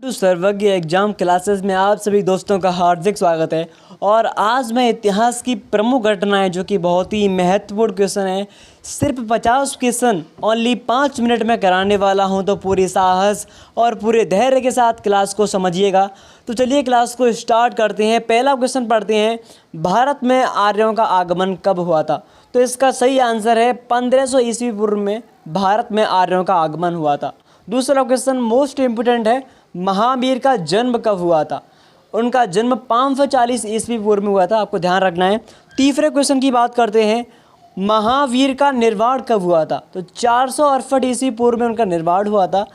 सर्वज्ञ exam classes में आप सभी दोस्तों का हार्दिक स्वागत है। और आज मैं इतिहास की प्रमुख घटनाएं जो कि बहुत ही महत्वपूर्ण क्वेश्चन है, सिर्फ 50 क्वेश्चन ओनली 5 मिनट में कराने वाला हूं। तो पूरी साहस और पूरे धैर्य के साथ क्लास को समझिएगा। तो चलिए क्लास को स्टार्ट करते हैं। पहला क्वेश्चन पढ़ते हैं, भारत में आर्यों का आगमन कब हुआ था? तो इसका सही आंसर है 1500 ईस्वी पूर्व में भारत में आर्यों का आगमन हुआ था। दूसरा क्वेश्चन मोस्ट इम्पोर्टेंट है, महावीर का जन्म कब हुआ था? उनका जन्म 540 ईस्वी पूर्व में हुआ था, आपको ध्यान रखना है। तीसरे क्वेश्चन की बात करते हैं, महावीर का निर्वाण कब हुआ था? तो 468 ईस्वी पूर्व में उनका निर्वाण हुआ था।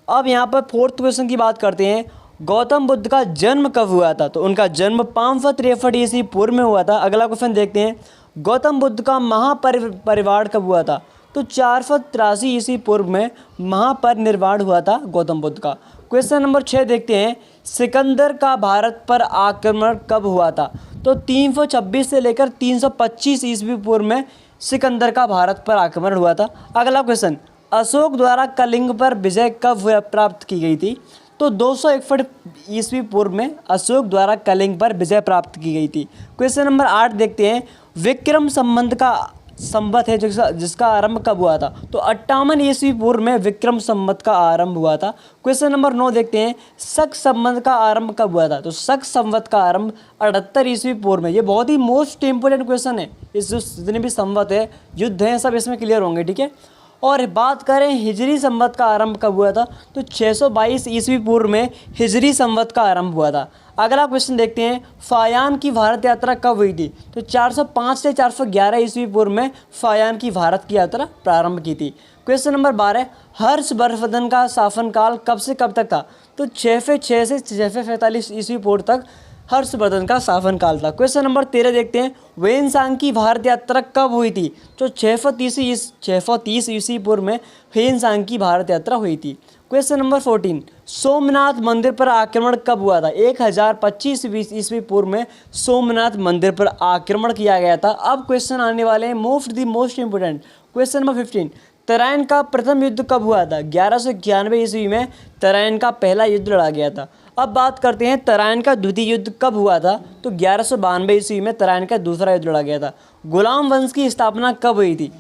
अब यहाँ पर फोर्थ क्वेश्चन की बात करते हैं, गौतम बुद्ध का जन्म कब हुआ था? तो उनका जन्म 563 ईस्वी पूर्व में हुआ था। अगला क्वेश्चन देखते हैं, गौतम बुद्ध का महापरिनिर्वाण कब हुआ था? तो 483 ईस्वी पूर्व में महापरिनिर्वाण हुआ था गौतम बुद्ध का। क्वेश्चन नंबर 6 देखते हैं, सिकंदर का भारत पर आक्रमण कब हुआ था? तो 326 से लेकर 325 ईस्वी पूर्व में सिकंदर का भारत पर आक्रमण हुआ था। अगला क्वेश्चन, अशोक द्वारा कलिंग पर विजय कब प्राप्त की गई थी? तो 261 ईस्वी पूर्व में अशोक द्वारा कलिंग पर विजय प्राप्त की गई थी। क्वेश्चन नंबर 8 देखते हैं, विक्रम संबंध का संवत है जिसका आरंभ कब हुआ था? तो 58 ईस्वी पूर्व में विक्रम संवत का आरंभ हुआ था। क्वेश्चन नंबर 9 देखते हैं, शक संवत का आरंभ कब हुआ था? तो शक संवत का आरंभ 78 ईस्वी पूर्व में। ये बहुत ही मोस्ट इंपोर्टेंट क्वेश्चन है। इस जो जितने भी संवत है, युद्ध हैं, सब इसमें क्लियर होंगे, ठीक है। और बात करें हिजरी संवत का आरंभ कब हुआ था? तो 622 ईस्वी पूर्व में हिजरी संवत का आरंभ हुआ था। अगला क्वेश्चन देखते हैं, फायान की भारत यात्रा कब हुई थी? तो 405 से 411 ईस्वी पूर्व में फायान की भारत की यात्रा प्रारंभ की थी। क्वेश्चन नंबर 12, हर्षवर्धन का शासनकाल कब से कब तक था? तो 606 से 645 ईस्वी पूर्व तक हर्षवर्धन का शासनकाल था। क्वेश्चन नंबर 13 देखते हैं, वेनसांग की भारत यात्रा कब हुई थी? तो 630 ईस्वी पूर्व में वेनसांग की भारत यात्रा हुई थी। क्वेश्चन नंबर 14, सोमनाथ मंदिर पर आक्रमण कब हुआ था? 1025 ईस्वी पूर्व में सोमनाथ मंदिर पर आक्रमण किया गया था। अब क्वेश्चन आने वाले हैं most important. Question number 15, Tarain का प्रथम युद्ध कब हुआ था? 1191 ईस्वी में तराइन का पहला युद्ध लड़ा गया था। अब बात करते हैं, तराइन का द्वितीय युद्ध कब हुआ था? तो 1192 ईस्वी में तराइन का दूसरा युद्ध लड़ा गया था। गुलाम वंश की स्थापना कब हुई थी?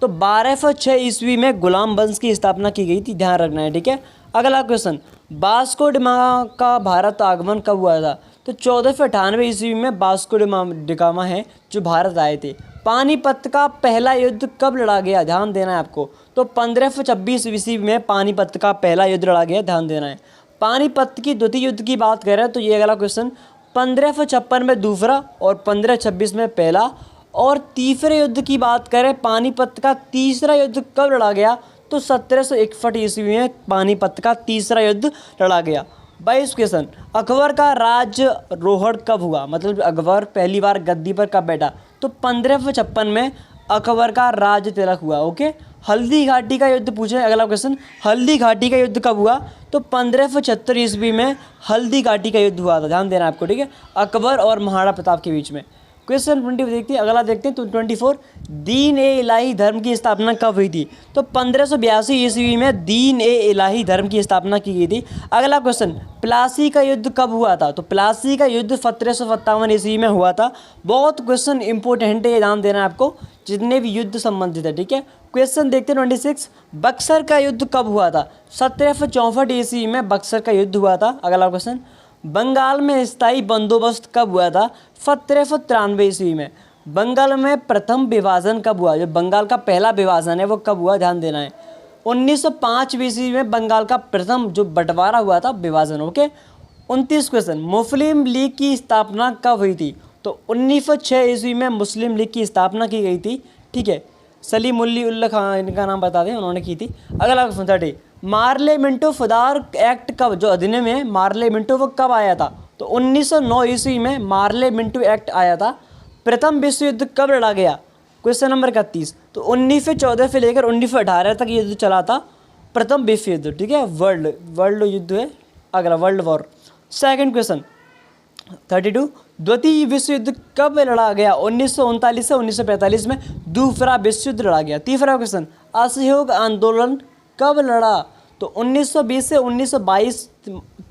तो 1206 ईस्वी में गुलाम वंश की स्थापना की गई थी, ध्यान रखना है, ठीक है। अगला क्वेश्चन, वास्को डी गामा का भारत आगमन कब हुआ था? तो 1498 ईस्वी में वास्को डी गामा है जो भारत आए थे। पानीपत का पहला युद्ध कब लड़ा गया? ध्यान देना है आपको। तो 1526 ईस्वी में पानीपत का पहला युद्ध लड़ा गया, ध्यान देना है। पानीपत की द्वितीय युद्ध की बात करें तो ये अगला क्वेश्चन, 1556 में दूसरा और 1526 में पहला। और तीसरे युद्ध की बात करें, पानीपत का तीसरा युद्ध कब लड़ा गया? तो 1761 ईस्वी में पानीपत का तीसरा युद्ध लड़ा गया। 22 क्वेश्चन, अकबर का राज्यारोहण कब हुआ? मतलब अकबर पहली बार गद्दी पर कब बैठा? तो 1556 में अकबर का राज तिलक हुआ, ओके। हल्दी घाटी का युद्ध पूछे, अगला क्वेश्चन, हल्दी घाटी का युद्ध कब हुआ? तो 1575 ईस्वी में हल्दी घाटी का युद्ध हुआ था, ध्यान देना आपको, ठीक है, अकबर और महाराणा प्रताप के बीच में। क्वेश्चन 20 देखते हैं, अगला देखते हैं। तो 24, दीन ए इलाही धर्म की स्थापना कब हुई थी? तो 1582 ईस्वी में दीन ए इलाही धर्म की स्थापना की गई थी। अगला क्वेश्चन, प्लासी का युद्ध कब हुआ था? तो प्लासी का युद्ध 1757 ईस्वी में हुआ था। बहुत क्वेश्चन इंपॉर्टेंट है, ध्यान देना आपको, जितने भी युद्ध संबंधित है, ठीक है। क्वेश्चन देखते हैं 26, बक्सर का युद्ध कब हुआ था? 1764 ईस्वी में बक्सर का युद्ध हुआ था। अगला क्वेश्चन, बंगाल में स्थायी बंदोबस्त कब हुआ था? 1793 ईस्वी में। बंगाल में प्रथम विभाजन कब हुआ? जो बंगाल का पहला विभाजन है वो कब हुआ, ध्यान देना है। 1905 ईस्वी में बंगाल का प्रथम जो बंटवारा हुआ था, विभाजन, ओके। 29 क्वेश्चन, मुस्लिम लीग की स्थापना कब हुई थी? तो 1906 ईस्वी में मुस्लिम लीग की स्थापना की गई थी, ठीक है। सलीम उल्ला खान इनका नाम बता दें, उन्होंने की थी। अगला क्वेश्चन 30, मार्ले मिंटो फौदार एक्ट कब, जो अधिनियम है मार्ले मिंटो, वो कब आया था? तो 1909 ईस्वी में मार्ले मिंटो एक्ट आया था। प्रथम विश्व युद्ध कब लड़ा गया? क्वेश्चन नंबर 31, तो 1914 से लेकर 1918 तक युद्ध चला था, प्रथम विश्व युद्ध, ठीक है, वर्ल्ड युद्ध है, अगला वर्ल्ड वॉर। सेकंड क्वेश्चन 32, द्वितीय विश्व युद्ध कब लड़ा गया? 1939 से 1945 में दूसरा विश्व युद्ध लड़ा गया। तीसरा क्वेश्चन, असहयोग आंदोलन कब लड़ा? तो 1920 से 1922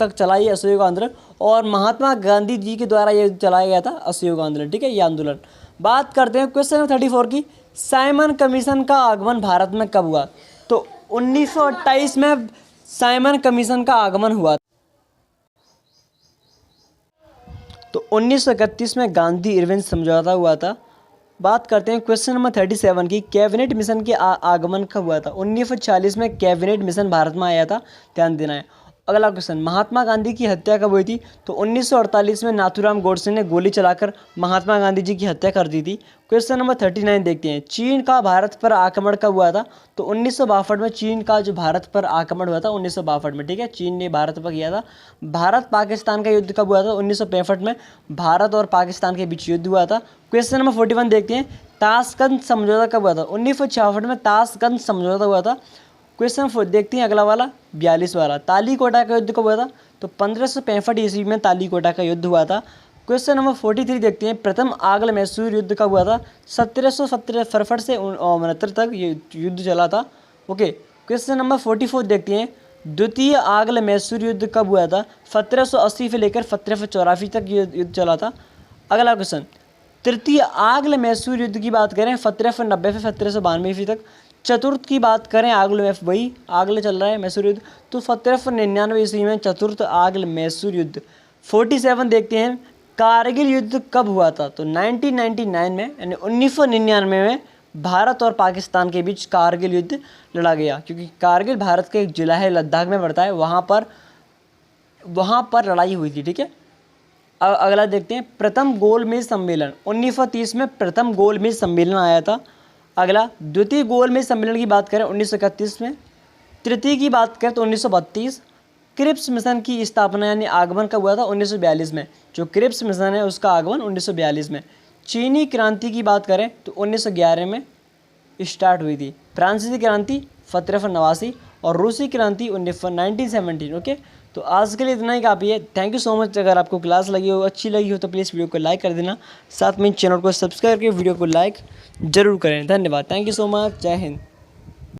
तक चला ये असहयोग आंदोलन, और महात्मा गांधी जी के द्वारा ये चलाया गया था असहयोग आंदोलन, ठीक है, ये आंदोलन। बात करते हैं क्वेश्चन नंबर 34 की, साइमन कमीशन का आगमन भारत में कब हुआ? तो 1928 में साइमन कमीशन का आगमन हुआ। तो 1931 में गांधी इरविन समझौता हुआ था। बात करते हैं क्वेश्चन नंबर 37 की, कैबिनेट मिशन के आगमन कब हुआ था? 1940 में कैबिनेट मिशन भारत में आया था, ध्यान देना है। अगला क्वेश्चन, महात्मा गांधी की हत्या कब हुई थी? तो 1948 में नाथूराम गोडसे ने गोली चलाकर महात्मा गांधी जी की हत्या कर दी थी। क्वेश्चन नंबर 39 देखते हैं, चीन का भारत पर आक्रमण कब हुआ था? तो 1962 में चीन का जो भारत पर आक्रमण हुआ था 1962 में, ठीक है, चीन ने भारत पर किया था। भारत पाकिस्तान का युद्ध कब हुआ था? 1965 में भारत और पाकिस्तान के बीच युद्ध हुआ था। क्वेश्चन नंबर 41 देखते हैं, ताशकंद समझौता कब हुआ था? 1966 में ताशकंद समझौता हुआ था। क्वेश्चन देखते हैं अगला वाला 42 वाला, तालीकोटा का युद्ध कब हुआ था? तो 1565 ईस्वी में तालीकोटा का युद्ध हुआ था। क्वेश्चन नंबर 43 देखते हैं, प्रथम आंग्ल मैसूर युद्ध कब हुआ था? 1767 से 69 तक ये युद्ध चला था। ओके, क्वेश्चन नंबर 44 देखते हैं, द्वितीय आंग्ल मैसूर युद्ध कब हुआ था? 1780 से लेकर 1784 तक ये युद्ध चला था। अगला क्वेश्चन, तृतीय आंग्ल मैसूर युद्ध की बात करें 1790 से 1792 ईस्वी तक। चतुर्थ की बात करें आंग्ल में, वही आंग्ल चल रहा है मैसूर युद्ध, तो 1799 ईस्वी में चतुर्थ आंग्ल मैसूर युद्ध। 47 देखते हैं, कारगिल युद्ध कब हुआ था? तो 1999 में, यानी 1999 में भारत और पाकिस्तान के बीच कारगिल युद्ध लड़ा गया, क्योंकि कारगिल भारत के एक जिला है, लद्दाख में पड़ता है, वहाँ पर लड़ाई हुई थी, ठीक है। अगला देखते हैं, प्रथम गोलमेज सम्मेलन 1930 में प्रथम गोलमेज सम्मेलन आया था। अगला, द्वितीय गोलमेज सम्मेलन की बात करें 1931 में। तृतीय की बात करें तो 1932। क्रिप्स मिशन की स्थापना यानी आगमन कब हुआ था? 1942 में। जो क्रिप्स मिशन है उसका आगमन 1942 में। चीनी क्रांति की बात करें तो 1911 में स्टार्ट हुई थी। फ्रांसीसी क्रांति 1789 और रूसी क्रांति 1917। ओके, तो आज के लिए इतना ही काफ़ी है। Thank you so much. अगर आपको क्लास लगी हो, अच्छी लगी हो, तो प्लीज़ वीडियो को लाइक कर देना, साथ में चैनल को सब्सक्राइब करके वीडियो को लाइक जरूर करें। धन्यवाद, थैंक यू सो मच, जय हिंद।